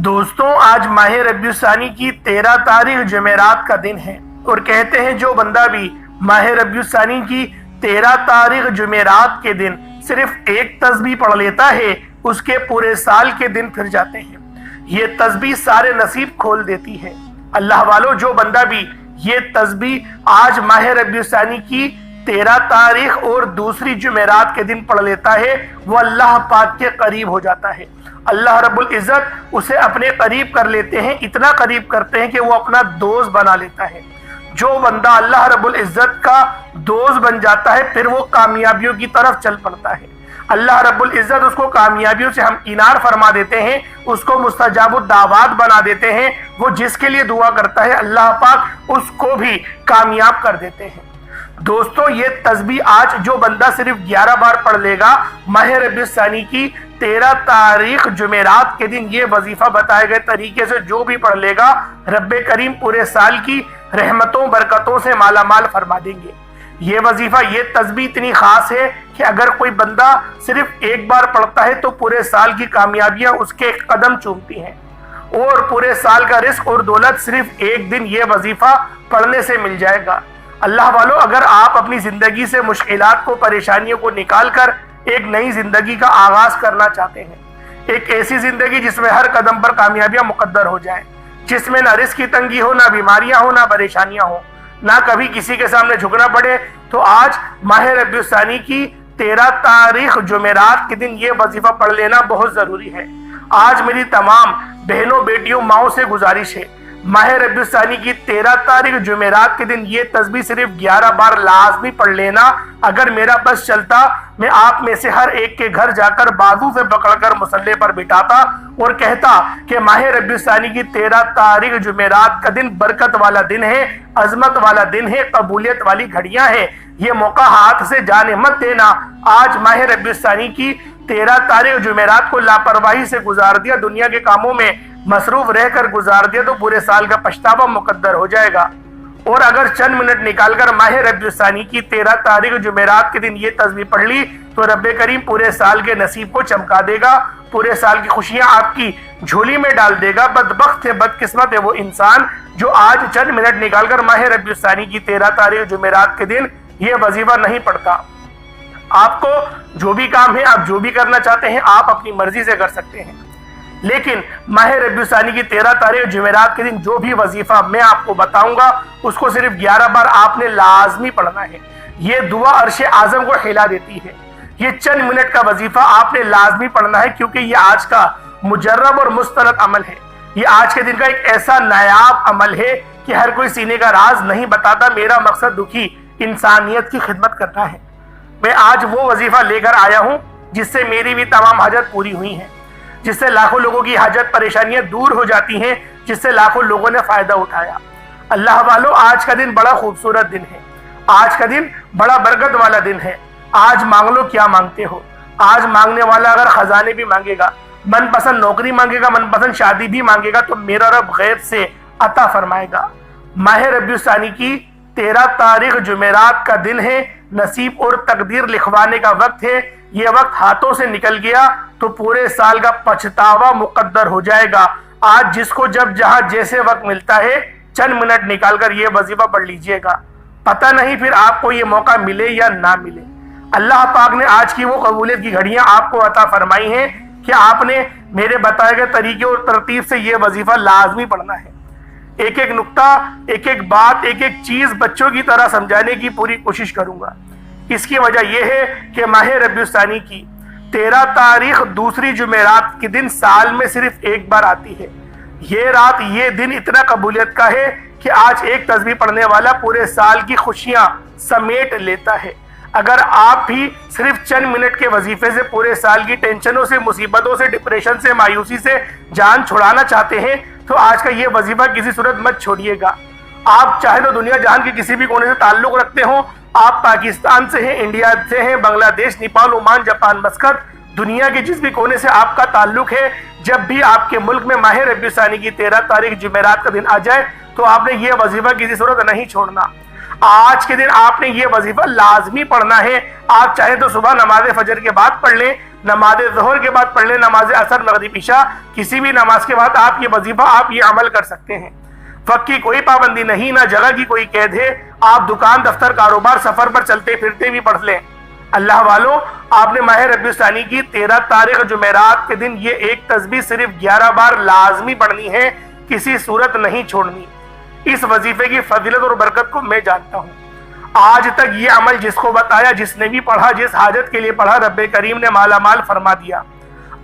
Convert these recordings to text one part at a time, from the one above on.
دوستوں، آج ماہ ربیع الثانی کی 13 تاریخ جمعرات کا دن ہے اور کہتے ہیں جو بندہ بھی ماہ ربیع الثانی کی 13 تاریخ جمعرات کے دن صرف ایک تسبیح پڑھ لیتا ہے اس کے پورے سال کے دن پھر جاتے ہیں۔ یہ تسبیح سارے نصیب کھول دیتی ہے۔ اللہ والو، جو بندہ بھی یہ تسبیح آج ماہ ربیع الثانی کی 13 تاریخ اور دوسری جمعرات کے دن پڑھ لیتا ہے وہ اللہ پاک کے قریب ہو جاتا ہے۔ اللہ رب العزت اسے اپنے قریب کر لیتے ہیں، اتنا قریب کرتے ہیں کہ وہ اپنا دوست بنا لیتا ہے۔ جو بندہ اللہ رب العزت کا دوست بن جاتا ہے پھر وہ کامیابیوں کی طرف چل پڑتا ہے۔ اللہ رب العزت اس کو کامیابیوں سے ہمکنار فرما دیتے ہیں، اس کو مستجاب الدعوات بنا دیتے ہیں۔ وہ جس کے لیے دعا کرتا ہے اللہ پاک اس کو بھی کامیاب کر دیتے ہیں۔ دوستوں، یہ تسبیح آج جو بندہ صرف 11 بار پڑھ لے گا ماہ ربیع الثانی کی 13 تاریخ جمعرات کے دن یہ وظیفہ بتائے گئے طریقے سے جو بھی پڑھ لے گا رب کریم پورے سال کی رحمتوں برکتوں سے مالا مال فرما دیں گے۔ یہ وظیفہ، یہ تسبیح اتنی خاص ہے کہ اگر کوئی بندہ صرف ایک بار پڑھتا ہے تو پورے سال کی کامیابیاں اس کے قدم چومتی ہیں اور پورے سال کا رزق اور دولت صرف ایک دن یہ وظیفہ پڑھنے سے مل جائے گا۔ اللہ والو، اگر آپ اپنی زندگی سے مشکلات کو، پریشانیوں کو نکال کر ایک نئی زندگی کا آغاز کرنا چاہتے ہیں، ایک ایسی زندگی جس میں ہر قدم پر کامیابیاں مقدر ہو جائیں، جس میں نہ رزق کی تنگی ہو، نہ بیماریاں ہو، نہ پریشانیاں ہو، نہ کبھی کسی کے سامنے جھکنا پڑے، تو آج ماہ ربیع الثانی کی 13 تاریخ جمعرات کے دن یہ وظیفہ پڑھ لینا بہت ضروری ہے۔ آج میری تمام بہنوں، بیٹیوں، ماؤں سے گزارش ہے، ماہ ربیع الثانی کی 13 تاریخ جمعرات کے دن یہ تسبیح صرف 11 بار لازمی پڑھ لینا۔ اگر میرا بس چلتا میں آپ میں سے ہر ایک کے گھر جا کر بازو سے پکڑ کر مصلے پر بٹھاتا اور کہتا کہ ماہ ربیع الثانی کی 13 تاریخ جمعرات کا دن برکت والا دن ہے، عظمت والا دن ہے، قبولیت والی گھڑیاں ہیں، یہ موقع ہاتھ سے جانے مت دینا۔ آج ماہ ربیع الثانی کی 13 تاریخ جمعرات کو لاپرواہی سے گزار دیا، دنیا کے کاموں میں مصروف رہ کر گزار دیا تو پورے سال کا پچھتاوا مقدر ہو جائے گا۔ اور اگر چند منٹ نکال کر ماہ ربیع الثانی کی 13 تاریخ جمعرات کے دن یہ تسبیح پڑھ لی تو رب کریم پورے سال کے نصیب کو چمکا دے گا، پورے سال کی خوشیاں آپ کی جھولی میں ڈال دے گا۔ بدبخت ہے، بدقسمت ہے وہ انسان جو آج چند منٹ نکال کر ماہ ربیع الثانی کی 13 تاریخ جمعرات کے دن یہ وظیفہ نہیں پڑھتا۔ آپ کو جو بھی کام ہے، آپ جو بھی کرنا چاہتے ہیں، آپ اپنی مرضی سے کر سکتے ہیں، لیکن ماہ ربیع الثانی کی 13 تاریخ جمعرات کے دن جو بھی وظیفہ میں آپ کو بتاؤں گا اس کو صرف 11 بار آپ نے لازمی پڑھنا ہے۔ یہ دعا عرش اعظم کو ہلا دیتی ہے۔ یہ چند منٹ کا وظیفہ آپ نے لازمی پڑھنا ہے کیونکہ یہ آج کا مجرب اور مستند عمل ہے۔ یہ آج کے دن کا ایک ایسا نایاب عمل ہے کہ ہر کوئی سینے کا راز نہیں بتاتا۔ میرا مقصد دکھی انسانیت کی خدمت کرنا ہے۔ میں آج وہ وظیفہ لے کر آیا ہوں جس سے میری بھی تمام حاجت پوری ہوئی ہیں، جس سے لاکھوں لوگوں کی حاجت پریشانیاں دور ہو جاتی ہیں، جس سے لاکھوں لوگوں نے فائدہ اٹھایا۔ اللہ والو، آج کا دن بڑا خوبصورت دن ہے، آج کا دن بڑا برکت والا دن ہے۔ آج مانگ لو کیا مانگتے ہو۔ آج مانگنے والا اگر خزانے بھی مانگے گا، من پسند نوکری مانگے گا، من پسند شادی بھی مانگے گا تو میرا رب غیب سے عطا فرمائے گا۔ ماہ ربیع الثانی کی 13 تاریخ جمعرات کا دن ہے، نصیب اور تقدیر لکھوانے کا وقت ہے۔ یہ وقت ہاتھوں سے نکل گیا تو پورے سال کا پچھتاوا مقدر ہو جائے گا۔ آج جس کو جب جہاں جیسے وقت ملتا ہے چند منٹ نکال کر یہ وظیفہ پڑھ لیجئے گا، پتہ نہیں پھر آپ کو یہ موقع ملے یا نہ ملے۔ اللہ پاک نے آج کی وہ قبولیت کی گھڑیاں آپ کو عطا فرمائی ہیں کہ آپ نے میرے بتائے گئے طریقے اور ترتیب سے یہ وظیفہ لازمی پڑھنا ہے۔ ایک ایک نقطہ، ایک ایک بات، ایک ایک چیز بچوں کی طرح سمجھانے کی پوری کوشش کروں گا۔ اس کی وجہ یہ ہے کہ ماہ ربیع الثانی کی 13 تاریخ دوسری جمعرات کے دن سال میں صرف ایک بار آتی ہے۔ یہ رات، یہ دن اتنا قبولیت کا ہے کہ آج ایک تسبیح پڑھنے والا پورے سال کی خوشیاں سمیٹ لیتا ہے۔ اگر آپ بھی صرف چند منٹ کے وظیفے سے پورے سال کی ٹینشنوں سے، مصیبتوں سے، ڈپریشن سے، مایوسی سے جان چھڑانا چاہتے ہیں تو آج کا یہ وظیفہ کسی صورت مت چھوڑیے گا۔ آپ چاہے تو دنیا جہان کے کسی بھی کونے سے تعلق رکھتے ہوں، آپ پاکستان سے ہیں، انڈیا سے ہیں، بنگلہ دیش، نیپال، عمان، جاپان، مسقط، دنیا کے جس بھی کونے سے آپ کا تعلق ہے، جب بھی آپ کے ملک میں ماہ ربیع الثانی کی 13 تاریخ جمعرات کا دن آ جائے تو آپ نے یہ وظیفہ کسی صورت نہیں چھوڑنا۔ آج کے دن آپ نے یہ وظیفہ لازمی پڑھنا ہے۔ آپ چاہیں تو صبح نماز فجر کے بعد پڑھ لیں، نماز ظہر کے بعد پڑھ لیں، نماز عصر، مغرب، عشاء، کسی بھی نماز کے بعد آپ یہ وظیفہ آپ یہ عمل کر سکتے ہیں۔ وقت کی کوئی پابندی نہیں، نہ جگہ کی کوئی قید ہے، آپ دکان، دفتر، کاروبار، سفر پر چلتے پھرتے بھی پڑھ لیں۔ اللہ والوں، آپ نے ماہ ربیع الثانی کی 13 تاریخ جمعرات کے دن یہ ایک تسبیح صرف 11 بار لازمی پڑھنی ہے، کسی صورت نہیں چھوڑنی۔ اس وظیفے کی فضیلت اور برکت کو میں جانتا ہوں۔ آج تک یہ عمل جس کو بتایا، جس نے بھی پڑھا، جس حاجت کے لیے پڑھا، رب کریم نے مالا مال فرما دیا۔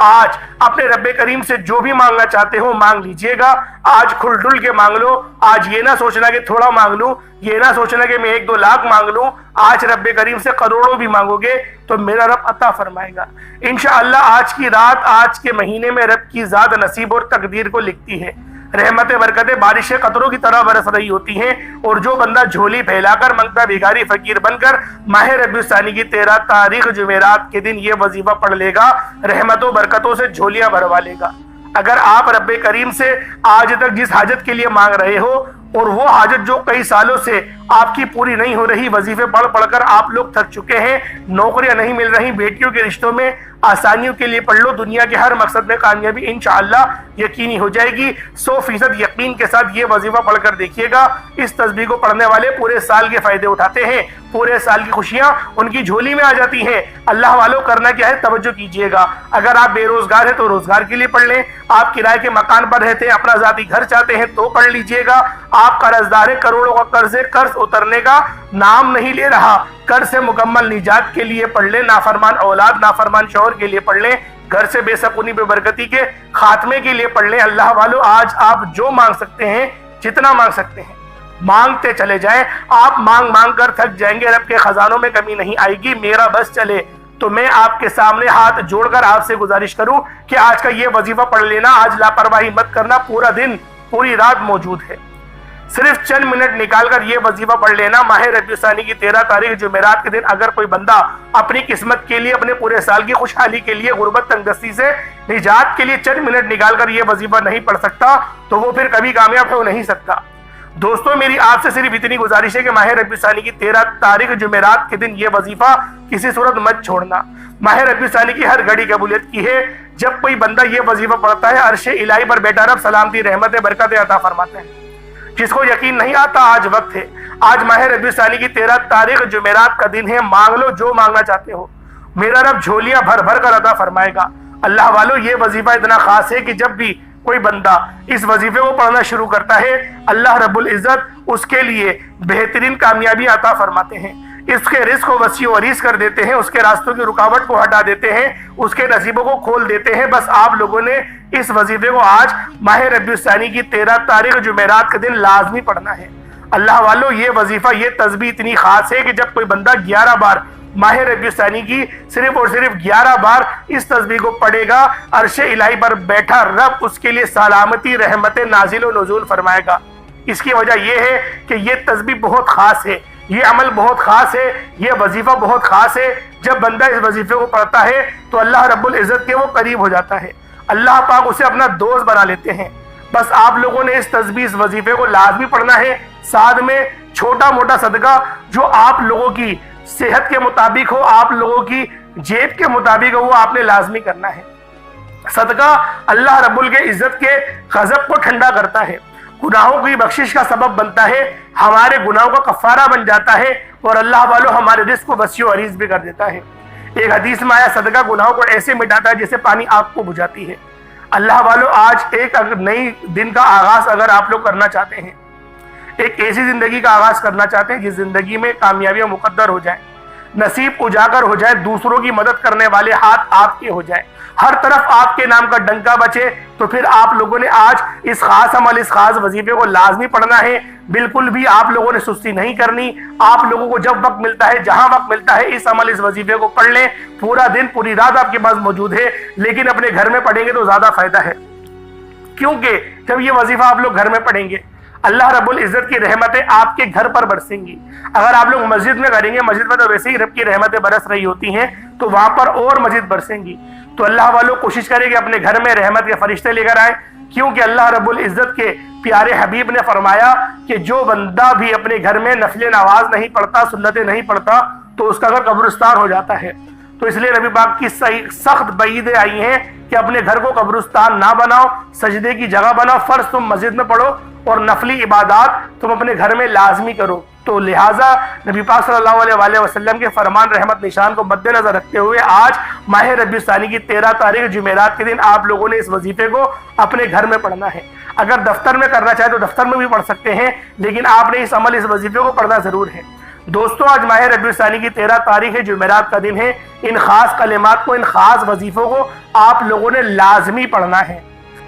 آج اپنے رب کریم سے جو بھی مانگنا چاہتے ہو مانگ لیجئے گا۔ آج کھل ڈل کے مانگ لو۔ آج یہ نہ سوچنا کہ تھوڑا مانگ لوں، یہ نہ سوچنا کہ میں 1-2 لاکھ مانگ لوں۔ آج رب کریم سے کروڑوں بھی مانگو گے تو میرا رب عطا فرمائے گا انشاءاللہ۔ آج کی رات، آج کے مہینے میں رب کی ذات نصیب اور تقدیر کو لکھتی ہے۔ رحمت برکتیں بارش قطروں کی طرح برس رہی ہوتی ہیں، اور جو بندہ جھولی پھیلا کر منگتا بھیکاری فقیر بن کر ماہ ربیع الثانی کی 13 تاریخ جمعرات کے دن یہ وظیفہ پڑھ لے گا، رحمتوں برکتوں سے جھولیاں بھروا لے گا۔ اگر آپ رب کریم سے آج تک جس حاجت کے لیے مانگ رہے ہو، اور وہ حاجت جو کئی سالوں سے آپ کی پوری نہیں ہو رہی، وظیفے پڑھ پڑھ کر آپ لوگ تھک چکے ہیں، نوکریاں نہیں مل رہی، بیٹیوں کے رشتوں میں آسانیوں کے لیے پڑھ لو، دنیا کے ہر مقصد میں کامیابی انشاءاللہ یقینی ہو جائے گی۔ 100% یقین کے ساتھ یہ وظیفہ پڑھ کر دیکھیے گا۔ اس تسبیح کو پڑھنے والے پورے سال کے فائدے اٹھاتے ہیں، پورے سال کی خوشیاں ان کی جھولی میں آ جاتی ہیں۔ اللہ والوں، کرنا کیا ہے، توجہ کیجئے گا۔ اگر آپ بے روزگار ہیں تو روزگار کے لیے پڑھ لیں، آپ کرائے کے مکان پر رہتے ہیں، اپنا ذاتی گھر چاہتے ہیں تو پڑھ لیجئے گا۔ آپ قرض دار ہیں، کروڑوں کا قرض اترنے کا نام نہیں لے رہا، قرض سے مکمل نجات کے لیے پڑھ لیں، نافرمان اولاد، نافرمان شوہر کے لیے پڑھ لیں، گھر سے بے سکونی بے برکتی کے خاتمے کے لیے پڑھ لیں۔ اللہ والو، آج آپ جو مانگ سکتے ہیں، جتنا مانگ سکتے ہیں، مانگتے چلے جائیں۔ آپ مانگ مانگ کر تھک جائیں گے، رب کے خزانوں میں کمی نہیں آئے گی۔ میرا بس چلے تو میں آپ کے سامنے ہاتھ جوڑ کر آپ سے گزارش کروں کہ آج کا یہ وظیفہ پڑھ لینا، آج لاپرواہی مت کرنا، پورا دن پوری رات موجود ہے۔ صرف چند منٹ نکال کر یہ وظیفہ پڑھ لینا۔ ماہ ربیع الثانی کی 13 تاریخ جمعرات کے دن اگر کوئی بندہ اپنی قسمت کے لیے، اپنے پورے سال کی خوشحالی کے لیے، غربت تنگدستی سے نجات کے لیے چند منٹ نکال کر یہ وظیفہ نہیں پڑھ سکتا تو وہ پھر کبھی کامیاب ہو نہیں سکتا۔ دوستوں، میری آپ سے صرف اتنی گزارش ہے کہ ماہ ربیع الثانی کی 13 تاریخ جمعرات کے دن یہ وظیفہ کسی صورت مت چھوڑنا۔ ماہ ربیع الثانی کی ہر گھڑی قبولیت کی ہے۔ جب کوئی بندہ یہ وظیفہ پڑھتا ہے، عرش الہی پر بیٹھا رب سلامتی، رحمت، برکت عطا فرماتے ہیں۔ جس کو یقین نہیں آتا، آج وقت ہے۔ آج ماہ ربیع الثانی کی 13 تاریخ جمعرات کا دن ہے۔ مانگ لو جو مانگنا چاہتے ہو، میرا رب جھولیاں بھر بھر کر عطا فرمائے گا۔ اللہ والو، یہ وظیفہ اتنا خاص ہے کہ جب بھی کوئی بندہ اس وظیفے کو پڑھنا شروع کرتا ہے، اللہ رب العزت اس کے لیے بہترین کامیابی عطا فرماتے ہیں، اس کے رزق کو وسیع و عریض کر دیتے ہیں، اس کے راستوں کی رکاوٹ کو ہٹا دیتے ہیں، اس کے نصیبوں کو کھول دیتے ہیں۔ بس آپ لوگوں نے اس وظیفے کو آج ماہ ربیع الثانی کی 13 تاریخ جمعرات کے دن لازمی پڑھنا ہے۔ اللہ والو، یہ وظیفہ، یہ تسبیح اتنی خاص ہے کہ جب کوئی بندہ 11 بار ماہ ربیع الثانی کی صرف اور صرف 11 بار اس تسبیح کو پڑھے گا، عرش الہی پر بیٹھا رب اس کے لیے سلامتی، رحمت نازل و نزول فرمائے گا۔ اس کی وجہ یہ ہے کہ یہ تسبیح بہت خاص ہے، یہ عمل بہت خاص ہے، یہ وظیفہ بہت خاص ہے۔ جب بندہ اس وظیفے کو پڑھتا ہے تو اللہ رب العزت کے وہ قریب ہو جاتا ہے، اللہ پاک اسے اپنا دوست بنا لیتے ہیں۔ بس آپ لوگوں نے اس تسبیح، اس وظیفے کو لازمی پڑھنا ہے۔ ساتھ میں چھوٹا موٹا صدقہ جو آپ لوگوں کی صحت کے مطابق ہو، آپ لوگوں کی جیب کے مطابق ہو، وہ آپ نے لازمی کرنا ہے۔ صدقہ اللہ رب العزت کے غضب کو ٹھنڈا کرتا ہے، گناہوں کی بخشش کا سبب بنتا ہے، ہمارے گناہوں کا کفارہ بن جاتا ہے، اور اللہ والو ہمارے رزق کو وسیع و عریض بھی کر دیتا ہے۔ ایک حدیث میں آیا، صدقہ گناہوں کو ایسے مٹاتا ہے جیسے پانی آگ کو بجھاتی ہے۔ اللہ والو، آج ایک نئی دن کا آغاز اگر آپ لوگ کرنا چاہتے ہیں، ایک ایسی زندگی کا آغاز کرنا چاہتے ہیں جس زندگی میں کامیابیاں مقدر ہو جائیں، نصیب اجاگر ہو جائے، دوسروں کی مدد کرنے والے ہاتھ آپ کے ہو جائیں، ہر طرف آپ کے نام کا ڈنکا بچے، تو پھر آپ لوگوں نے آج اس خاص عمل، اس خاص وظیفے کو لازمی پڑھنا ہے۔ بالکل بھی آپ لوگوں نے سستی نہیں کرنی۔ آپ لوگوں کو جب وقت ملتا ہے، جہاں وقت ملتا ہے، اس عمل، اس وظیفے کو پڑھ لیں۔ پورا دن، پوری رات آپ کے پاس موجود ہے، لیکن اپنے گھر میں پڑھیں گے تو زیادہ فائدہ ہے، کیونکہ جب یہ وظیفہ آپ لوگ گھر میں پڑھیں گے، اللہ رب العزت کی رحمتیں آپ کے گھر پر برسیں گی۔ اگر آپ لوگ مسجد میں کریں گے، مسجد میں تو ویسے ہی رب کی رحمتیں برس رہی ہوتی ہیں، تو وہاں پر اور مزید برسیں گی۔ تو اللہ والوں کوشش کریں کہ اپنے گھر میں رحمت کے فرشتے لے کر آئیں، کیونکہ اللہ رب العزت کے پیارے حبیب نے فرمایا کہ جو بندہ بھی اپنے گھر میں نفل نواز نہیں پڑھتا، سنتیں نہیں پڑھتا، تو اس کا گھر قبرستان ہو جاتا ہے۔ تو اس لیے نبی پاک کی سخت بعیدیں آئی ہیں کہ اپنے گھر کو قبرستان نہ بناؤ، سجدے کی جگہ بناؤ، فرض تم مسجد میں پڑھو اور نفلی عبادات تم اپنے گھر میں لازمی کرو۔ تو لہٰذا نبی پاک صلی اللہ علیہ وآلہ وسلم کے فرمان رحمت نشان کو مد نظر رکھتے ہوئے آج ماہ ربیع الثانی کی 13 تاریخ جمعرات کے دن آپ لوگوں نے اس وظیفے کو اپنے گھر میں پڑھنا ہے۔ اگر دفتر میں کرنا چاہے تو دفتر میں بھی پڑھ سکتے ہیں، لیکن آپ نے اس وظیفے کو پڑھنا ضرور ہے۔ دوستوں، آج ماہ ربیع الثانی کی 13 تاریخ ہے، جمعرات کا دن ہے۔ ان خاص کلمات کو، ان خاص وظیفوں کو آپ لوگوں نے لازمی پڑھنا ہے۔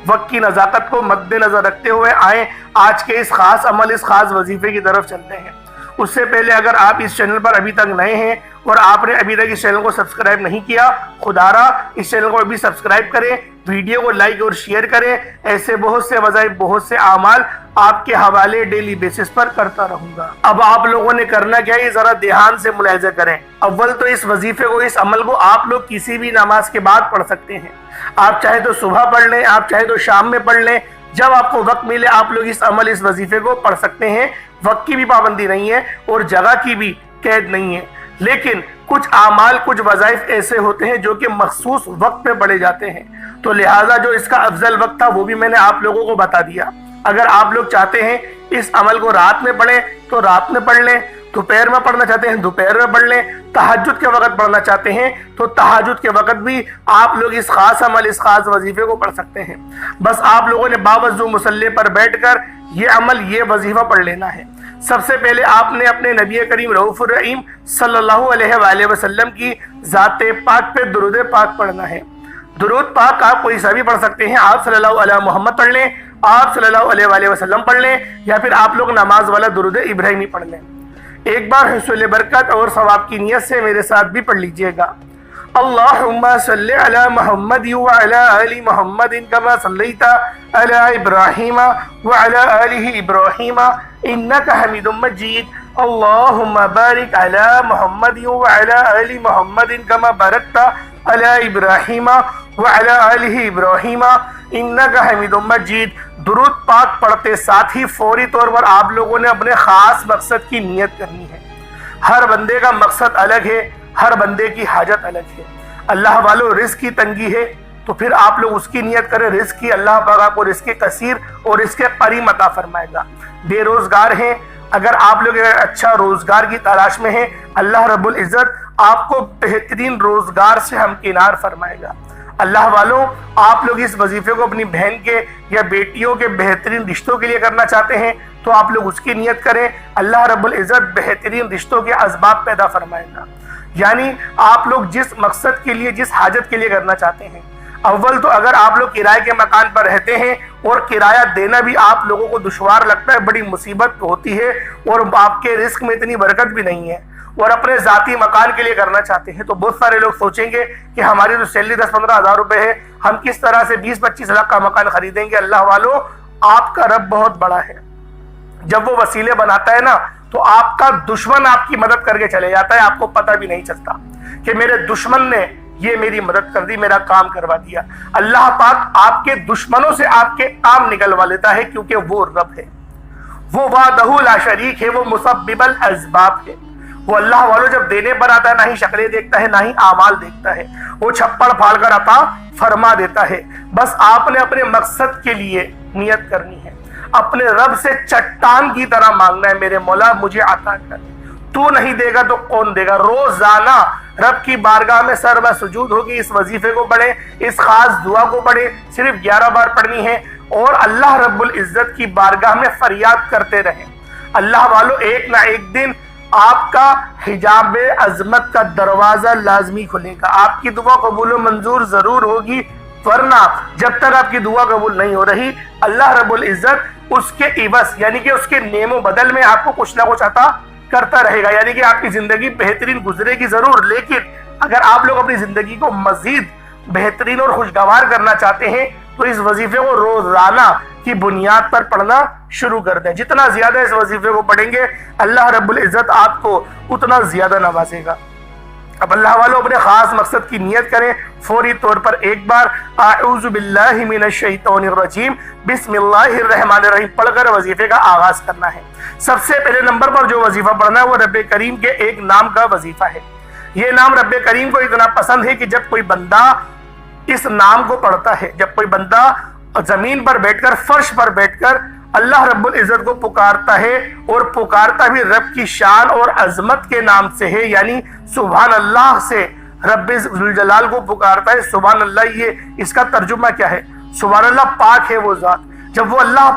وقت کی نزاکت کو مد نظر رکھتے ہوئے آئیں آج کے اس خاص عمل، اس خاص وظیفے کی طرف چلتے ہیں۔ اس سے پہلے اگر آپ اس چینل پر ابھی تک نئے ہیں اور آپ نے ابھی تک اس چینل کو سبسکرائب نہیں کیا، خدا را اس چینل کو ابھی سبسکرائب کریں، ویڈیو کو لائک اور شیئر کریں۔ ایسے بہت سے وظائف، بہت سے اعمال آپ کے حوالے ڈیلی بیسس پر کرتا رہوں گا۔ اب آپ لوگوں نے کرنا کیا ہے، ذرا دھیان سے ملاحظہ کریں۔ اول تو اس وظیفے کو، اس عمل کو آپ لوگ کسی بھی نماز کے بعد پڑھ سکتے ہیں۔ آپ چاہے تو صبح پڑھ لیں، آپ چاہے تو شام میں پڑھ لیں، جب آپ کو وقت ملے آپ لوگ اس عمل، اس وظیفے کو پڑھ سکتے ہیں۔ وقت کی بھی پابندی نہیں ہے اور جگہ کی بھی قید نہیں ہے، لیکن کچھ اعمال، کچھ وظائف ایسے ہوتے ہیں جو کہ مخصوص وقت میں پڑھے جاتے ہیں، تو لہٰذا جو اس کا افضل وقت تھا وہ بھی میں نے آپ لوگوں کو بتا دیا۔ اگر آپ لوگ چاہتے ہیں اس عمل کو رات میں پڑھیں تو رات میں پڑھ لیں، دوپہر میں پڑھنا چاہتے ہیں دوپہر میں پڑھ لیں، تہجد کے وقت پڑھنا چاہتے ہیں تو تہجد کے وقت بھی آپ لوگ اس خاص عمل، اس خاص وظیفے کو پڑھ سکتے ہیں۔ بس آپ لوگوں نے باوضو مصلی پر بیٹھ کر یہ عمل، یہ وظیفہ پڑھ لینا ہے۔ سب سے پہلے آپ نے اپنے نبی کریم رؤوف الرحیم صلی اللہ علیہ وآلہ وسلم کی ذات پاک پہ درود پاک پڑھنا ہے۔ درود پاک آپ کوئی سا بھی پڑھ سکتے ہیں، آپ صلی اللہ علیہ محمد پڑھ لیں، آپ صلی اللہ علیہ وآلہ وسلم پڑھ لیں، یا پھر آپ لوگ نماز والا درود ابراہیمی پڑھ لیں۔ ایک بار حصول برکت اور ثواب کی نیت سے میرے ساتھ بھی پڑھ لیجئے گا۔ اللہم صلی علی محمد وعلی آل محمد کما صلیت علی ابراہیم وعلی آل ابراہیم انکا حمید مجید۔ اللہم بارک علی محمد وعلی آل محمد کما بارکت علی ابراہیم وعلی آل ابراہیم انکا حمید مجید۔ درود پاک پڑھتے ساتھ ہی فوری طور پر آپ لوگوں نے اپنے خاص مقصد کی نیت کرنی ہے۔ ہر بندے کا مقصد الگ ہے، ہر بندے کی حاجت الگ ہے۔ اللہ والو رزق کی تنگی ہے تو پھر آپ لوگ اس کی نیت کریں، رزق کی، اللہ پاک آپ کو رزق کثیر اور رزق قریب عطا فرمائے گا۔ بے روزگار ہیں، اگر آپ لوگ اچھا روزگار کی تلاش میں ہیں، اللہ رب العزت آپ کو بہترین روزگار سے ہمکنار فرمائے گا۔ اللہ والوں، آپ لوگ اس وظیفے کو اپنی بہن کے یا بیٹیوں کے بہترین رشتوں کے لیے کرنا چاہتے ہیں تو آپ لوگ اس کی نیت کریں، اللہ رب العزت بہترین رشتوں کے اسباب پیدا فرمائے گا۔ یعنی آپ لوگ جس مقصد کے لیے، جس حاجت کے لیے کرنا چاہتے ہیں، اول تو اگر آپ لوگ کرائے کے مکان پر رہتے ہیں اور کرایہ دینا بھی آپ لوگوں کو دشوار لگتا ہے، بڑی مصیبت ہوتی ہے اور آپ کے رزق میں اتنی برکت بھی نہیں ہے، اور اپنے ذاتی مکان کے لیے کرنا چاہتے ہیں، تو بہت سارے لوگ سوچیں گے کہ ہماری تو سیلری 10-15 ہزار روپے ہے، ہم کس طرح سے 20-25 لاکھ کا مکان خریدیں گے؟ اللہ والو، آپ کا رب بہت بڑا ہے۔ جب وہ وسیلے بناتا ہے نا تو آپ کا دشمن آپ کی مدد کر کے چلے جاتا ہے، آپ کو پتہ بھی نہیں چلتا کہ میرے دشمن نے یہ میری مدد کر دی، میرا کام کروا دیا۔ اللہ پاک آپ کے دشمنوں سے آپ کے کام نکلوا لیتا ہے، کیونکہ وہ رب ہے، وہ وحدہ لا شریک ہے، وہ مسبب الاسباب ہے۔ وہ اللہ والوں جب دینے پر آتا ہے نہ ہی شکلیں دیکھتا ہے، نہ ہی اعمال دیکھتا ہے، وہ چھپڑ پھاڑ کر عطا فرما دیتا ہے۔ بس آپ نے اپنے مقصد کے لیے نیت کرنی ہے، اپنے رب سے چٹان کی طرح مانگنا ہے، میرے مولا مجھے عطا کر، تو نہیں دے گا تو کون دے گا۔ روزانہ رب کی بارگاہ میں سر بہ سجود ہوگی، اس وظیفے کو پڑھیں، اس خاص دعا کو پڑھیں، صرف 11 بار پڑھنی ہے، اور اللہ رب العزت کی بارگاہ میں فریاد کرتے رہیں۔ اللہ والو، ایک نہ ایک دن آپ کا حجاب عظمت کا دروازہ لازمی کھلے گا، آپ کی دعا قبول و منظور ضرور ہوگی، ورنہ جب تک آپ کی دعا قبول نہیں ہو رہی، اللہ رب العزت اس کے عوض یعنی کہ اس کے نعم و بدل میں آپ کو کچھ نہ کچھ عطا کرتا رہے گا، یعنی کہ آپ کی زندگی بہترین گزرے گی ضرور، لیکن اگر آپ لوگ اپنی زندگی کو مزید بہترین اور خوشگوار کرنا چاہتے ہیں تو اس وظیفے کو روزانہ کی بنیاد پر پڑھنا شروع کر دیں۔ جتنا زیادہ اس وظیفے کو پڑھیں گے اللہ رب العزت آپ کو اتنا زیادہ نوازے گا۔ اب اللہ والوں اپنے خاص مقصد کی نیت کریں، فوری طور پر ایک بار اعوذ باللہ من الشیطان الرجیم بسم اللہ الرحمن الرحیم پڑھ کر وظیفے کا آغاز کرنا ہے۔ سب سے پہلے نمبر پر جو وظیفہ پڑھنا ہے وہ رب کریم کے ایک نام کا وظیفہ ہے۔ یہ نام رب کریم کو اتنا پسند ہے کہ جب کوئی بندہ اس نام کو پڑھتا ہے، جب کوئی بندہ زمین پر بیٹھ کر، فرش پر بیٹھ کر اللہ رب العزت کو پکارتا ہے، اور پکارتا بھی رب کی شان اور عظمت کے نام سے ہے، یعنی سبحان اللہ سے رب ذوالجلال کو پکارتا ہے۔ سبحان اللہ، یہ اس کا ترجمہ کیا ہے؟ سبحان اللہ، پاک ہے وہ ذات۔ جب وہ اللہ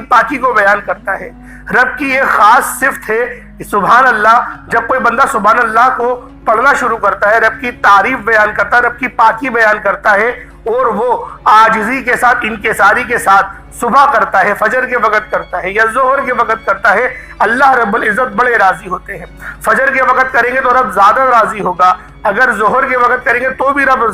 پاکی کو بیان کرتا ہے، رب کی ایک خاص صفت ہے سبحان اللہ۔ جب کوئی بندہ سبحان اللہ کو پڑھنا شروع کرتا ہے، رب کی تعریف بیان کرتا ہے، رب کی پاکی بیان کرتا ہے، اور وہ عاجزی کے ساتھ، انکساری کے ساتھ صبح کرتا ہے، فجر کے وقت کرتا ہے یا ظہر کے وقت کرتا ہے، اللہ رب العزت بڑے راضی ہوتے ہیں۔ فجر کے وقت کریں گے تو رب زیادہ راضی ہوگا، اگر ظہر کے وقت کریں گے تو بھی رب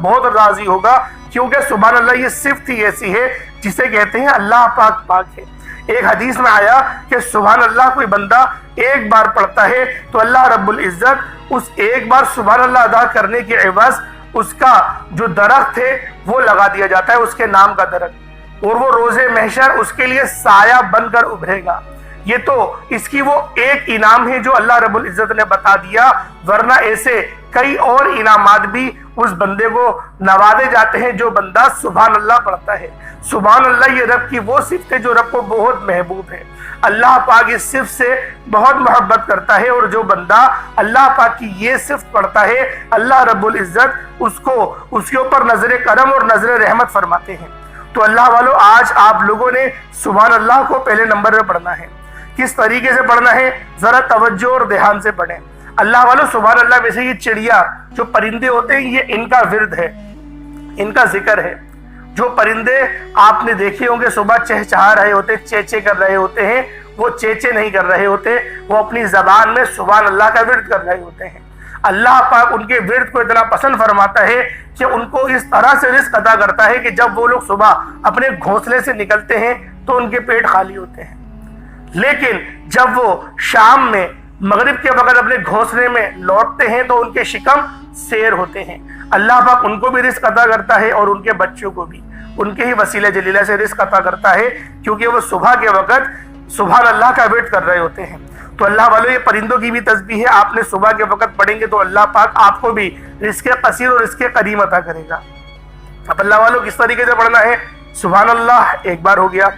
بہت راضی ہوگا، کیونکہ سبحان اللہ یہ صفت ہی ایسی ہے جسے کہتے ہیں اللہ پاک ہے۔ ایک حدیث میں آیا کہ سبحان اللہ کوئی بندہ ایک بار پڑھتا ہے تو اللہ رب العزت اس ایک بار سبحان اللہ ادا کرنے کے عوض اس کا جو درخت ہے وہ لگا دیا جاتا ہے، اس کے نام کا درخت، اور وہ روز محشر اس کے لیے سایہ بن کر ابھرے گا۔ یہ تو اس کی وہ ایک انعام ہے جو اللہ رب العزت نے بتا دیا، ورنہ ایسے کئی اور انعامات بھی اس بندے کو نوازے جاتے ہیں جو بندہ سبحان اللہ پڑھتا ہے۔ سبحان اللہ یہ رب کی وہ صفت ہے جو رب کو بہت محبوب ہے۔ اللہ پاک اس صفت سے بہت محبت کرتا ہے، اور جو بندہ اللہ پاک کی یہ صفت پڑھتا ہے، اللہ رب العزت اس کے اوپر نظر کرم اور نظر رحمت فرماتے ہیں۔ تو اللہ والو، آج آپ لوگوں نے سبحان اللہ کو پہلے نمبر پہ پڑھنا ہے۔ کس طریقے سے پڑھنا ہے؟ ذرا توجہ اور دھیان سے پڑھیں۔ اللہ والو، سبحان اللہ، ویسے یہ چڑیا جو پرندے ہوتے ہیں یہ ان کا ورد ہے، ان کا ذکر ہے۔ جو پرندے آپ نے دیکھے ہوں گے صبح چہچہا رہے ہوتے، چیچے کر رہے ہوتے ہیں، وہ چیچے نہیں کر رہے ہوتے، وہ اپنی زبان میں سبحان اللہ کا ورد کر رہے ہوتے ہیں۔ اللہ پاک ان کے ورد کو اتنا پسند فرماتا ہے کہ ان کو اس طرح سے رزق عطا کرتا ہے کہ جب وہ لوگ صبح اپنے گھونسلے سے نکلتے ہیں تو ان کے پیٹ خالی ہوتے ہیں، لیکن جب وہ شام میں مغرب کے وقت اپنے گھونسلے میں لوٹتے ہیں تو ان کے شکم سیر ہوتے ہیں۔ اللہ پاک ان کو بھی رزق عطا کرتا ہے اور ان کے بچوں کو بھی ان کے ہی وسیلہ جلیلہ سے رزق عطا کرتا ہے، کیونکہ وہ صبح کے وقت سبحان اللہ کا ورد کر رہے ہوتے ہیں۔ تو اللہ والو، یہ پرندوں کی بھی تسبیح ہے، آپ نے صبح کے وقت پڑھیں گے تو اللہ پاک آپ کو بھی رزق قصیر اور رزق کریم عطا کرے گا۔ اب اللہ والو کس طریقے سے پڑھنا ہے؟ سبحان اللہ ایک بار ہو گیا،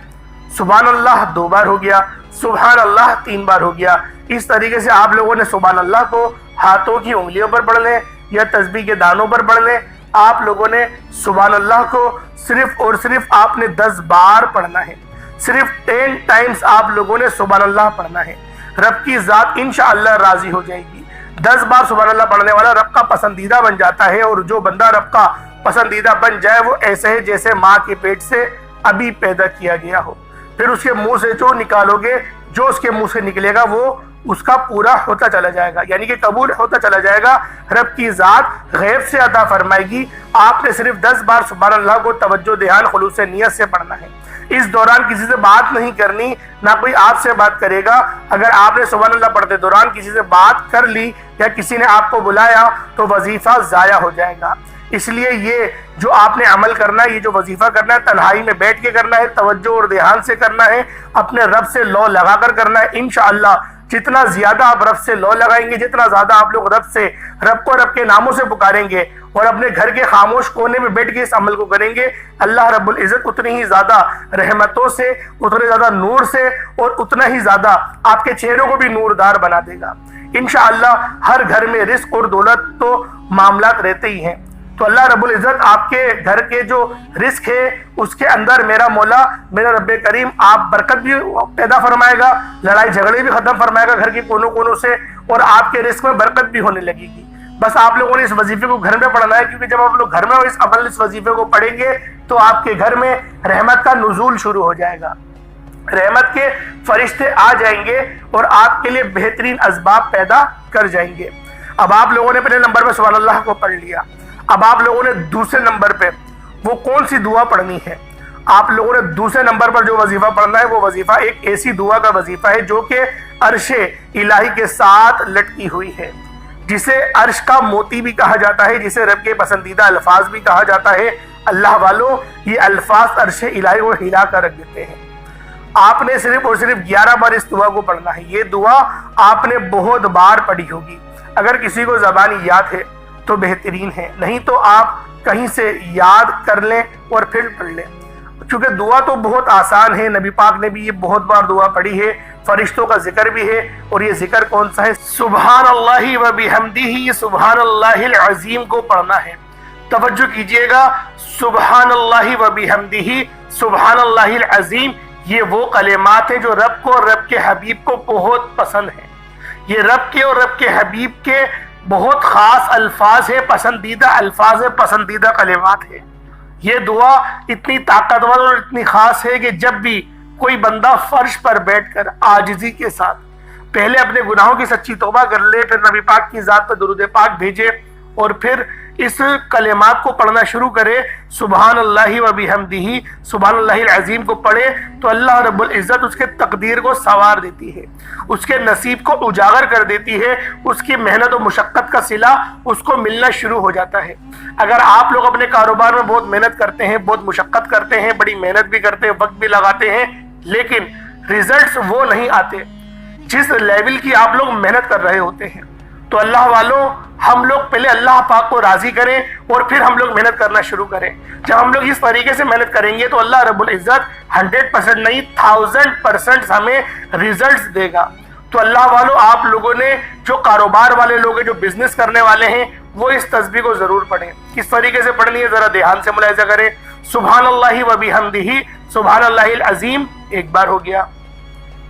سبحان اللہ دو بار ہو گیا، سبحان اللہ تین بار ہو گیا۔ اس طریقے سے آپ لوگوں نے سبحان اللہ کو ہاتھوں کی انگلیوں پر پڑھ لیں یا تسبیح کے دانوں پر پڑھ لیں۔ آپ لوگوں نے سبحان اللہ کو صرف اور صرف آپ نے 10 بار پڑھنا ہے، صرف 10 ٹائمز آپ لوگوں نے سبحان اللہ پڑھنا ہے۔ رب کی ذات انشاءاللہ راضی ہو جائے گی۔ 10 بار سبحان اللہ پڑھنے والا رب کا پسندیدہ بن جاتا ہے، اور جو بندہ رب کا پسندیدہ بن جائے وہ ایسے ہے جیسے ماں کے پیٹ سے ابھی پیدا کیا گیا ہو۔ پھر اس کے منہ سے جو نکالو گے، جو اس کے منہ سے نکلے گا وہ اس کا پورا ہوتا چلا جائے گا، یعنی کہ قبول ہوتا چلا جائے گا۔ رب کی ذات غیب سے عطا فرمائے گی۔ آپ نے صرف 10 بار سبحان اللہ کو توجہ دھیان خلوص نیت سے پڑھنا ہے۔ اس دوران کسی سے بات نہیں کرنی، نہ کوئی آپ سے بات کرے گا۔ اگر آپ نے سبحان اللہ پڑھتے دوران کسی سے بات کر لی یا کسی نے آپ کو بلایا تو وظیفہ ضائع ہو جائے گا۔ اس لیے یہ جو آپ نے عمل کرنا ہے، یہ جو وظیفہ کرنا ہے، تنہائی میں بیٹھ کے کرنا ہے، توجہ اور دھیان سے کرنا ہے، اپنے رب سے لو لگا کر کرنا ہے۔ انشاءاللہ جتنا زیادہ آپ رب سے لو لگائیں گے، جتنا زیادہ آپ لوگ رب کو رب کے ناموں سے پکاریں گے اور اپنے گھر کے خاموش کونے میں بیٹھ کے اس عمل کو کریں گے، اللہ رب العزت اتنی ہی زیادہ رحمتوں سے، اتنے زیادہ نور سے اور اتنا ہی زیادہ آپ کے چہروں کو بھی نوردار بنا دے گا۔ انشاءاللہ ہر گھر میں رزق اور دولت تو معاملات رہتے ہی ہیں، تو اللہ رب العزت آپ کے گھر کے جو رزق ہے اس کے اندر میرا مولا، میرا رب کریم آپ برکت بھی پیدا فرمائے گا، لڑائی جھگڑے بھی ختم فرمائے گا گھر کے کونوں کونوں سے، اور آپ کے رزق میں برکت بھی ہونے لگے گی۔ بس آپ لوگوں نے اس وظیفے کو گھر میں پڑھنا ہے، کیونکہ جب آپ لوگ گھر میں اس وظیفے کو پڑھیں گے تو آپ کے گھر میں رحمت کا نزول شروع ہو جائے گا، رحمت کے فرشتے آ جائیں گے اور آپ کے لیے بہترین اسباب پیدا کر جائیں گے۔ اب آپ لوگوں نے پہلے نمبر پہ سبحان اللہ کو پڑھ لیا، اب آپ لوگوں نے دوسرے نمبر پہ وہ کون سی دعا پڑھنی ہے؟ آپ لوگوں نے دوسرے نمبر پر جو وظیفہ پڑھنا ہے وہ وظیفہ ایک ایسی دعا کا وظیفہ ہے جو کہ عرش الہی کے ساتھ لٹکی ہوئی ہے، جسے عرش کا موتی بھی کہا جاتا ہے، جسے رب کے پسندیدہ الفاظ بھی کہا جاتا ہے۔ اللہ والوں، یہ الفاظ عرش الہی کو ہلا کر رکھ دیتے ہیں۔ آپ نے صرف اور صرف 11 بار اس دعا کو پڑھنا ہے۔ یہ دعا آپ نے بہت بار پڑھی ہوگی، اگر کسی کو زبانی یاد ہے تو بہترین ہے، نہیں تو آپ کہیں سے یاد کر لیں اور پھر پڑھ لیں۔ چونکہ دعا تو بہت آسان ہے، نبی پاک نے بھی یہ بہت بار دعا پڑھی ہے، فرشتوں کا ذکر بھی ہے، اور یہ ذکر کون سا ہے؟ سبحان اللہ و بحمدہ، یہ سبحان اللہ العظیم کو پڑھنا ہے۔ توجہ کیجئے گا، سبحان اللہ و بحمدہ، سبحان اللہ العظیم، یہ وہ کلمات ہیں جو رب کو اور رب کے حبیب کو بہت پسند ہیں۔ یہ رب کے اور رب کے حبیب کے بہت خاص الفاظ ہیں، پسندیدہ الفاظ ہیں، پسندیدہ کلمات ہیں۔ یہ دعا اتنی طاقتور اور اتنی خاص ہے کہ جب بھی کوئی بندہ فرش پر بیٹھ کر عاجزی کے ساتھ پہلے اپنے گناہوں کی سچی توبہ کر لے، پھر نبی پاک کی ذات پر درود پاک بھیجے اور پھر اس کلمات کو پڑھنا شروع کرے، سبحان اللہ و بحمدہ، سبحان اللہ العظیم کو پڑھے، تو اللہ رب العزت اس کے تقدیر کو سنوار دیتی ہے، اس کے نصیب کو اجاگر کر دیتی ہے، اس کی محنت و مشقت کا صلہ اس کو ملنا شروع ہو جاتا ہے۔ اگر آپ لوگ اپنے کاروبار میں بہت محنت کرتے ہیں، بہت مشقت کرتے ہیں، بڑی محنت بھی کرتے ہیں، وقت بھی لگاتے ہیں، لیکن ریزلٹس وہ نہیں آتے جس لیول کی آپ لوگ محنت کر رہے ہوتے ہیں، تو اللہ والوں ہم لوگ پہلے اللہ پاک کو راضی کریں اور پھر ہم لوگ محنت کرنا شروع کریں۔ جب ہم لوگ اس طریقے سے محنت کریں گے تو اللہ رب العزت 100% نہیں 1000% ہمیں ریزلٹس دے گا۔ تو اللہ والوں آپ لوگوں نے جو کاروبار والے لوگ ہیں، جو بزنس کرنے والے ہیں، وہ اس تسبیح کو ضرور پڑھیں۔ کس طریقے سے پڑھنی ہے ذرا دھیان سے ملاحظہ کریں۔ سبحان اللہ و بحمدہ، سبحان اللہ العظیم ایک بار ہو گیا،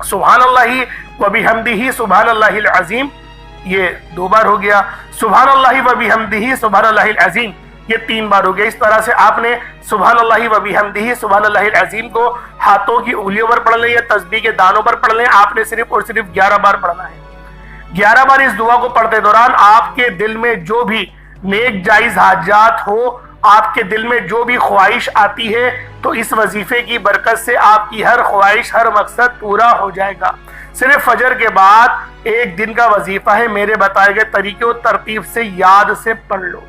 سبحان اللہ و بحمدہ، سبحان اللہ العظیم یہ 2 بار ہو گیا، سبحان اللہ و بحمدہ، سبحان اللہ العظیم یہ 3 بار ہو گیا۔ اس طرح سے آپ نے سبحان اللہ و بحمدہ، سبحان اللہ العظیم کو ہاتھوں کی انگلیوں پر پڑھ لیں یا تسبیح کے دانوں پر پڑھ لیں۔ آپ نے صرف اور صرف 11 بار پڑھنا ہے۔ 11 بار اس دعا کو پڑھتے دوران آپ کے دل میں جو بھی نیک جائز حاجات ہو، آپ کے دل میں جو بھی خواہش آتی ہے، تو اس وظیفے کی برکت سے آپ کی ہر خواہش، ہر مقصد پورا ہو جائے گا۔ صرف فجر کے بعد 1 دن کا وظیفہ ہے، میرے بتائے گئے طریقے و ترتیب سے یاد سے پڑھ لو۔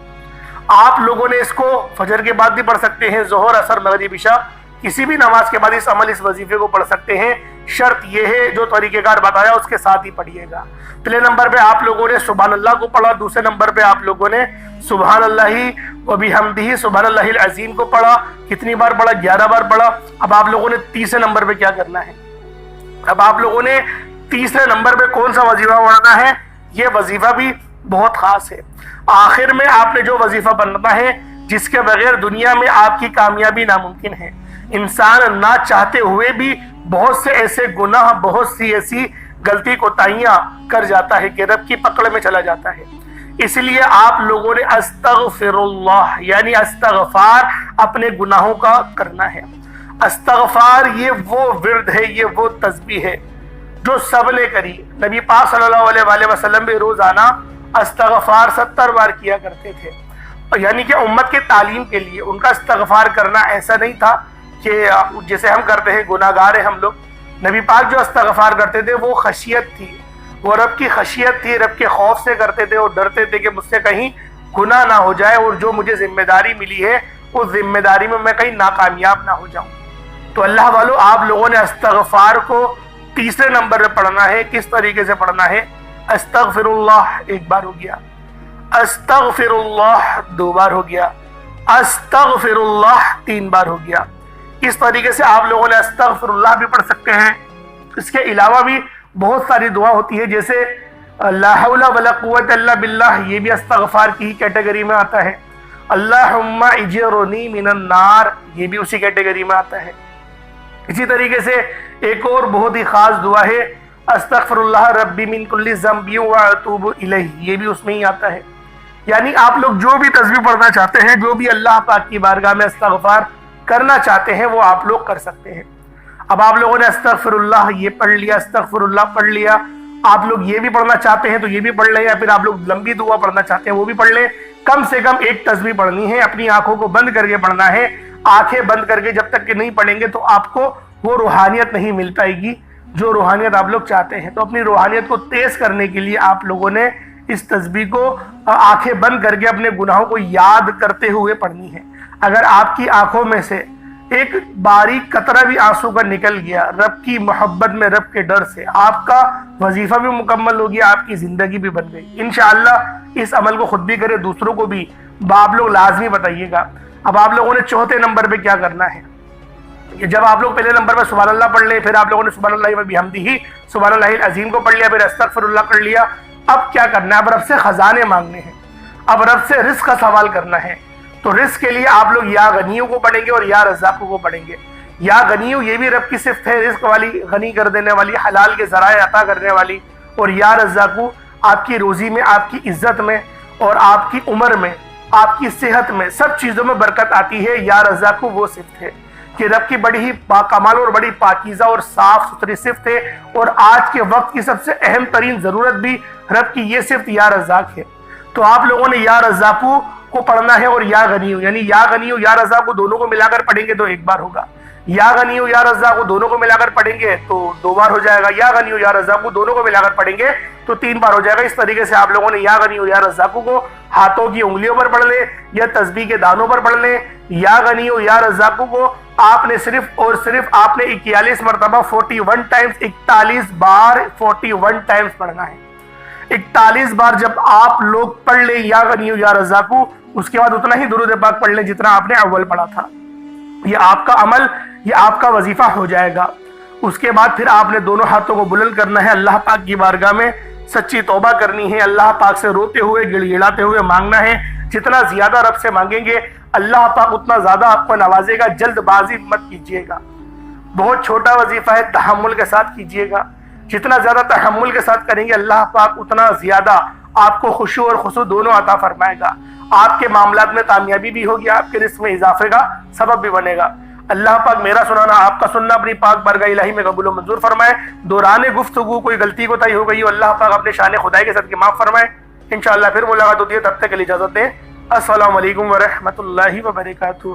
آپ لوگوں نے اس کو فجر کے بعد بھی پڑھ سکتے ہیں، ظہر، عصر، مغرب، عشاء، کسی بھی نماز کے بعد اس وظیفے کو پڑھ سکتے ہیں۔ شرط یہ ہے جو طریقہ کار بتایا اس کے ساتھ ہی پڑھیے گا۔ پہلے نمبر پہ آپ لوگوں نے سبحان اللہ کو پڑھا، دوسرے نمبر پہ آپ لوگوں نے سبحان اللہ و بحمدہ، سبحان اللہ العظیم کو پڑھا۔ کتنی بار پڑھا؟ 11 بار پڑھا۔ اب آپ لوگوں نے تیسرے نمبر پہ کیا کرنا ہے؟ اب آپ لوگوں نے تیسرے نمبر پہ کون سا وظیفہ پڑھنا ہے؟ یہ وظیفہ بھی بہت خاص ہے۔ آخر میں آپ نے جو وظیفہ پڑھنا ہے جس کے بغیر دنیا میں آپ کی کامیابی ناممکن ہے۔ انسان نہ چاہتے ہوئے بھی بہت سے ایسے گناہ، بہت سی ایسی غلطی کوتاہیاں کر جاتا ہے کہ رب کی پکڑ میں چلا جاتا ہے۔ اس لیے آپ لوگوں نے استغفر اللہ یعنی استغفار اپنے گناہوں کا کرنا ہے۔ استغفار یہ وہ ورد ہے، یہ وہ تسبیح ہے جو سب نے کری۔ نبی پاک صلی اللہ علیہ وآلہ وسلم بھی روزانہ استغفار 70 بار کیا کرتے تھے، یعنی کہ امت کے تعلیم کے لیے ان کا استغفار کرنا ایسا نہیں تھا کہ جیسے ہم کرتے ہیں، گناہ گار ہیں ہم لوگ۔ نبی پاک جو استغفار کرتے تھے وہ خشیت تھی، وہ رب کی خشیت تھی، رب کے خوف سے کرتے تھے اور ڈرتے تھے کہ مجھ سے کہیں گناہ نہ ہو جائے اور جو مجھے ذمہ داری ملی ہے اس ذمہ داری میں کہیں ناکامیاب نہ ہو جاؤں۔ تو اللہ والوں آپ لوگوں نے استغفار کو تیسرے نمبر پہ پڑھنا ہے۔ کس طریقے سے پڑھنا ہے؟ استغفر اللہ 1 بار ہو گیا، استغفر اللہ 2 بار ہو گیا، استغفر اللہ 3 بار ہو گیا۔ اس طریقے سے آپ لوگوں نے استغفر اللہ بھی پڑھ سکتے ہیں۔ اس کے علاوہ بھی بہت ساری دعا ہوتی ہے، جیسے لا حول ولا قوت الا باللہ، یہ بھی استغفار کی کیٹیگری میں آتا ہے۔ اللہم اجرنی من النار، یہ بھی اسی کیٹیگری میں آتا ہے۔ اسی طریقے سے ایک اور بہت ہی خاص دعا ہے، استغفر اللہ ربی من کل ذنب واتوب الیہ، یہ بھی اس میں ہی آتا ہے۔ یعنی آپ لوگ جو بھی تسبیح پڑھنا چاہتے ہیں، جو بھی اللہ پاک کی بارگاہ میں استغفار کرنا چاہتے ہیں، وہ آپ لوگ کر سکتے ہیں۔ اب آپ لوگوں نے استغفر اللہ یہ پڑھ لیا، استغفر اللہ پڑھ لیا، آپ لوگ یہ بھی پڑھنا چاہتے ہیں تو یہ بھی پڑھ لیں، یا پھر آپ لوگ لمبی دعا پڑھنا چاہتے ہیں وہ بھی پڑھ لیں۔ کم سے کم ایک تسبیح پڑھنی ہے، اپنی آنکھوں کو بند کر کے پڑھنا ہے۔ آنکھیں بند کر کے جب تک کہ نہیں پڑھیں گے تو آپ کو وہ روحانیت نہیں مل پائے گی جو روحانیت آپ لوگ چاہتے ہیں۔ تو اپنی روحانیت کو تیز کرنے کے لیے آپ لوگوں نے اس تسبیح کو آنکھیں بند کر کے اپنے گناہوں کو یاد کرتے ہوئے پڑھنی ہے۔ اگر آپ کی آنکھوں میں سے ایک باریک قطرہ بھی آنسو کا نکل گیا رب کی محبت میں، رب کے ڈر سے، آپ کا وظیفہ بھی مکمل ہو گیا، آپ کی زندگی بھی بن گئی۔ انشاءاللہ اس عمل کو خود بھی کرے، دوسروں کو بھی آپ لوگ لازمی بتائیے گا۔ اب آپ لوگوں نے چوتھے نمبر پہ کیا کرنا ہے کہ جب آپ لوگ پہلے نمبر پہ سبحان اللہ پڑھ لیں، پھر آپ لوگوں نے سبحان اللہ و بحمدہ سبحان اللہ العظیم کو پڑھ لیا، پھر استغفر اللہ کر لیا، اب کیا کرنا ہے؟ اب رب سے خزانے مانگنے ہیں، اب رب سے رزق کا سوال کرنا ہے۔ تو رزق کے لیے آپ لوگ یا غنیوں کو پڑھیں گے اور یا رزاقوں کو پڑھیں گے۔ یا غنیوں یہ بھی رب کی صفت ہے، رزق والی، غنی کر دینے والی، حلال کے ذرائع عطا کرنے والی، اور یا رزاقوں آپ کی روزی میں، آپ کی عزت میں، اور آپ کی عمر میں، آپ کی صحت میں، سب چیزوں میں برکت آتی ہے۔ یا رزاقوں وہ صفت ہے کہ رب کی بڑی ہی باکمال اور بڑی پاکیزہ اور صاف ستھری صفت ہے، اور آج کے وقت کی سب سے اہم ترین ضرورت بھی رب کی یہ صفت یا رزاق ہے۔ تو آپ لوگوں نے یا رزاقوں کو پڑھنا ہے اور یا غنیوں، یعنی یا غنیوں یا رزاقوں دونوں کو ملا کر پڑھیں گے تو ایک بار ہوگا، یا غنیوں یا رزاقوں دونوں کو ملا کر پڑھیں گے تو 2 بار ہو جائے گا، یا غنیوں یا رزاقوں دونوں کو ملا کر پڑھیں گے تو 3 بار ہو جائے گا۔ اس طریقے سے آپ لوگوں نے یا غنیوں یا رزاقوں کو ہاتھوں کی انگلیوں پر پڑھ لیں یا تسبیح کے دانوں پر پڑھ لیں۔ یا غنیوں یا رزاقوں کو آپ نے صرف اور صرف آپ نے 41 مرتبہ 41 ٹائمز 41 بار 41 ٹائمز پڑھنا ہے۔ 41 بار جب آپ لوگ پڑھ لیں یا غنیوں یا رزاقوں، اس کے بعد اتنا ہی درود پاک پڑھ لیں جتنا آپ نے اول پڑھا تھا۔ یہ آپ کا عمل، یہ آپ کا وظیفہ ہو جائے گا۔ اس کے بعد پھر آپ نے دونوں ہاتھوں کو بلند کرنا ہے، اللہ پاک کی بارگاہ میں سچی توبہ کرنی ہے، اللہ پاک سے روتے ہوئے گڑ گڑاتے ہوئے مانگنا ہے۔ جتنا زیادہ رب سے مانگیں گے اللہ پاک اتنا زیادہ آپ کو نوازے گا۔ جلد بازی مت کیجیے گا، بہت چھوٹا وظیفہ ہے، تحمل کے ساتھ کیجیے گا۔ جتنا زیادہ تحمل کے ساتھ کریں گے اللہ پاک اتنا زیادہ آپ کو خشوع اور خضوع دونوں عطا فرمائے گا۔ آپ کے معاملات میں کامیابی بھی ہوگی، آپ کے رزق میں اضافے کا سبب بھی بنے گا۔ اللہ پاک میرا سنانا، آپ کا سننا اپنی پاک بارگاہ الہی میں قبول و منظور فرمائے۔ دوران گفتگو کوئی غلطی کوتاہی ہو گئی ہو اللہ پاک اپنے شان خدائی کے ساتھ کے معاف فرمائے۔ انشاءاللہ پھر ملاقات ہوتی ہے، تب تک کے لیے اجازت دیں۔ السلام علیکم ورحمۃ اللہ وبرکاتہ۔